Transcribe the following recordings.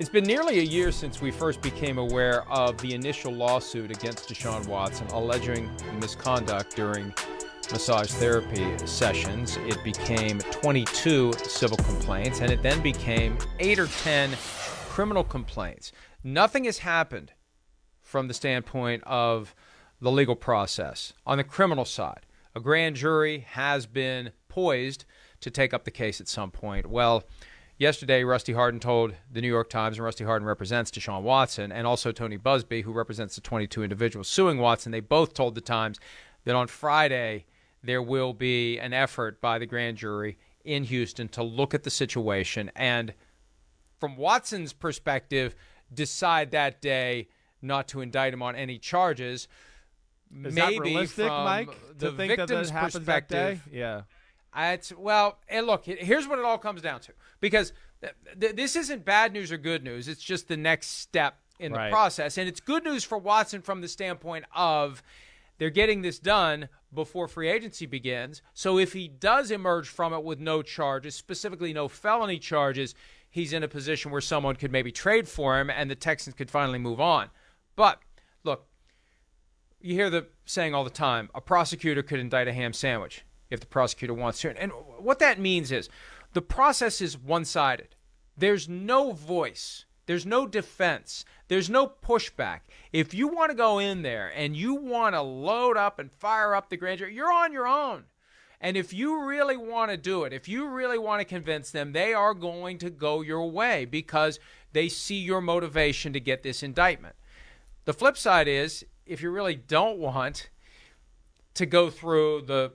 It's been nearly a year since we first became aware of the initial lawsuit against Deshaun Watson alleging misconduct during massage therapy sessions. It became 22 civil complaints, and it then became 8 or 10 criminal complaints. Nothing has happened from the standpoint of the legal process. On the criminal side, a grand jury has been poised to take up the case at some point. Well, yesterday, Rusty Hardin told the New York Times, and Rusty Hardin represents Deshaun Watson, and also Tony Busby, who represents the 22 individuals suing Watson. They both told the Times that on Friday there will be an effort by the grand jury in Houston to look at the situation and, from Watson's perspective, decide that day not to indict him on any charges. Is Maybe that realistic, from Mike, the to think victim's that happens that day? perspective. Yeah. Well, and look, here's what it all comes down to. Because this isn't bad news or good news. It's just the next step in the process. And it's good news for Watson from the standpoint of they're getting this done before free agency begins. So if he does emerge from it with no charges, specifically no felony charges, he's in a position where someone could maybe trade for him and the Texans could finally move on. But, look, you hear the saying all the time, a prosecutor could indict a ham sandwich if the prosecutor wants to. And what that means is the process is one-sided. There's no voice. There's no defense. There's no pushback. If you want to go in there and you want to load up and fire up the grand jury, you're on your own. And if you really want to do it, if you really want to convince them, they are going to go your way because they see your motivation to get this indictment. The flip side is, if you really don't want to go through the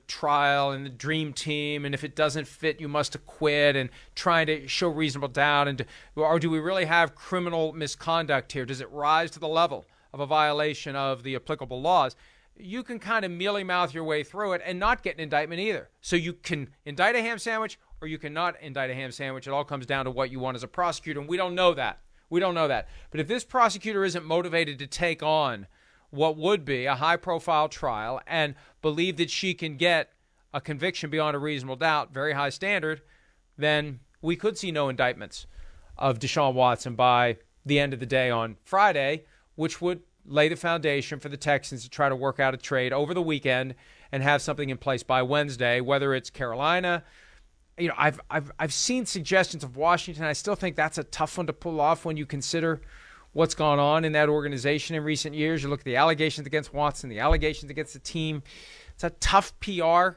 trial and the dream team, and if it doesn't fit, you must acquit, and trying to show reasonable doubt, or do we really have criminal misconduct here? Does it rise to the level of a violation of the applicable laws? You can kind of mealy-mouth your way through it and not get an indictment either. So you can indict a ham sandwich or you cannot indict a ham sandwich. It all comes down to what you want as a prosecutor, and we don't know that. We don't know that. But if this prosecutor isn't motivated to take on what would be a high-profile trial and believe that she can get a conviction beyond a reasonable doubt, very high standard, then we could see no indictments of Deshaun Watson by the end of the day on Friday, which would lay the foundation for the Texans to try to work out a trade over the weekend and have something in place by Wednesday, whether it's Carolina. You know, I've seen suggestions of Washington. I still think that's a tough one to pull off when you consider what's gone on in that organization in recent years. You look at the allegations against Watson, the allegations against the team. It's a tough PR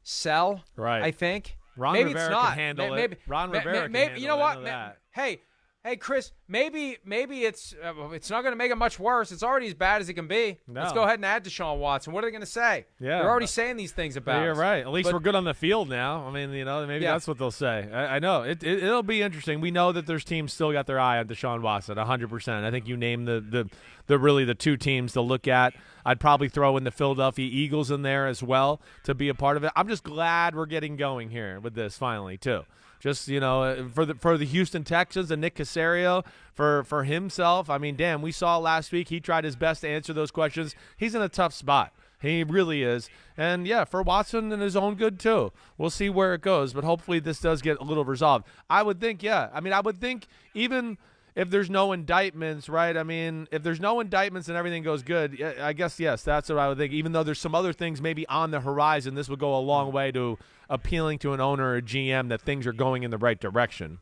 sell, right? I think. Ron maybe Rivera it's not. can handle maybe, it. Ron Rivera can handle you know what? that. Hey, Chris, maybe it's not going to make it much worse. It's already as bad as it can be. No. Let's go ahead and add Deshaun Watson. What are they going to say? Yeah. They're already saying these things about You're us. right. At least we're good on the field now. I mean, maybe that's what they'll say. I know. It'll be interesting. We know that there's teams still got their eye on Deshaun Watson, 100%. I think you named the two teams to look at. I'd probably throw in the Philadelphia Eagles in there as well to be a part of it. I'm just glad we're getting going here with this finally, too. Just, for the Houston Texans and Nick Caserio, for himself, I mean, damn, we saw last week he tried his best to answer those questions. He's in a tough spot. He really is. And, yeah, for Watson and his own good, too. We'll see where it goes, but hopefully this does get a little resolved. I would think, yeah. I mean, I would think even if there's no indictments, right? I mean, if there's no indictments and everything goes good, I guess, yes, that's what I would think. Even though there's some other things maybe on the horizon, this would go a long way to appealing to an owner or GM that things are going in the right direction.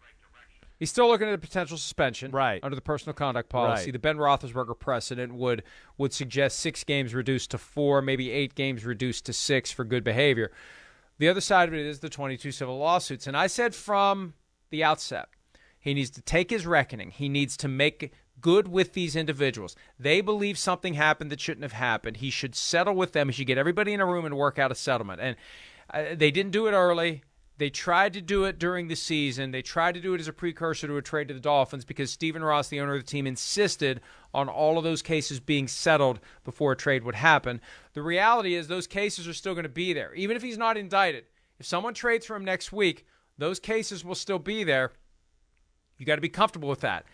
He's still looking at a potential suspension under the personal conduct policy. Right. The Ben Roethlisberger precedent would suggest 6 games reduced to 4, maybe 8 games reduced to 6 for good behavior. The other side of it is the 22 civil lawsuits. And I said from the outset, he needs to take his reckoning. He needs to make good with these individuals. They believe something happened that shouldn't have happened. He should settle with them. He should get everybody in a room and work out a settlement. And they didn't do it early. They tried to do it during the season. They tried to do it as a precursor to a trade to the Dolphins because Stephen Ross, the owner of the team, insisted on all of those cases being settled before a trade would happen. The reality is those cases are still going to be there. Even if he's not indicted, if someone trades for him next week, those cases will still be there. You got to be comfortable with that.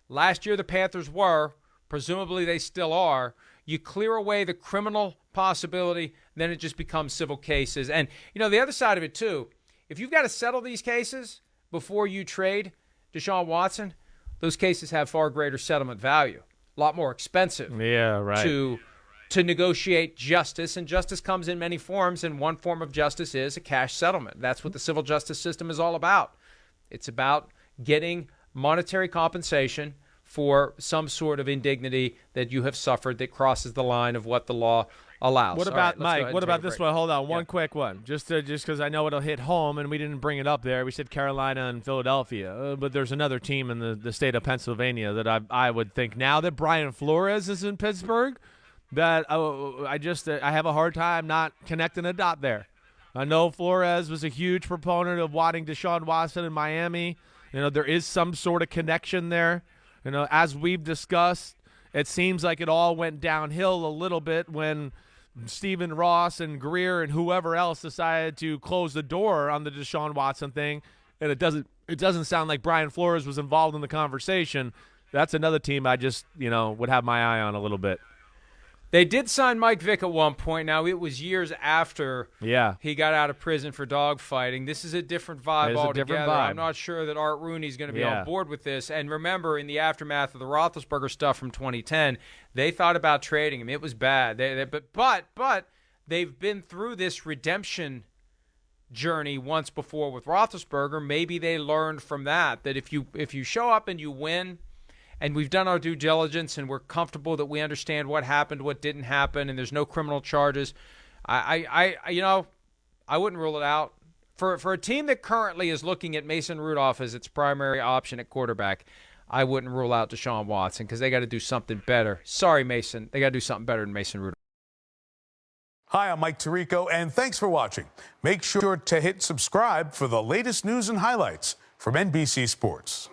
Last year the Panthers were, presumably they still are. You clear away the criminal possibility, then it just becomes civil cases. And, the other side of it, too, if you've got to settle these cases before you trade Deshaun Watson, those cases have far greater settlement value, a lot more expensive to negotiate justice, and justice comes in many forms, and one form of justice is a cash settlement. That's what the civil justice system is all about. It's about getting monetary compensation for some sort of indignity that you have suffered that crosses the line of what the law allows. What about, Mike, what about this one? Hold on, one quick one. Just because I know it'll hit home, and we didn't bring it up there. We said Carolina and Philadelphia, but there's another team in the state of Pennsylvania that I would think now that Brian Flores is in Pittsburgh, that I have a hard time not connecting a dot there. I know Flores was a huge proponent of wanting Deshaun Watson in Miami. You know, there is some sort of connection there. You know, as we've discussed, it seems like it all went downhill a little bit when Stephen Ross and Greer and whoever else decided to close the door on the Deshaun Watson thing, and it doesn't sound like Brian Flores was involved in the conversation. That's another team I just, would have my eye on a little bit. They did sign Mike Vick at one point. Now, it was years after he got out of prison for dogfighting. This is a different vibe altogether. I'm not sure that Art Rooney's going to be on board with this. And remember, in the aftermath of the Roethlisberger stuff from 2010, they thought about trading him. It was bad. But they've been through this redemption journey once before with Roethlisberger. Maybe they learned from that if you show up and you win, and we've done our due diligence and we're comfortable that we understand what happened, what didn't happen, and there's no criminal charges, I wouldn't rule it out. For a team that currently is looking at Mason Rudolph as its primary option at quarterback, I wouldn't rule out Deshaun Watson because they got to do something better. Sorry, Mason. They got to do something better than Mason Rudolph. Hi, I'm Mike Tirico, and thanks for watching. Make sure to hit subscribe for the latest news and highlights from NBC Sports.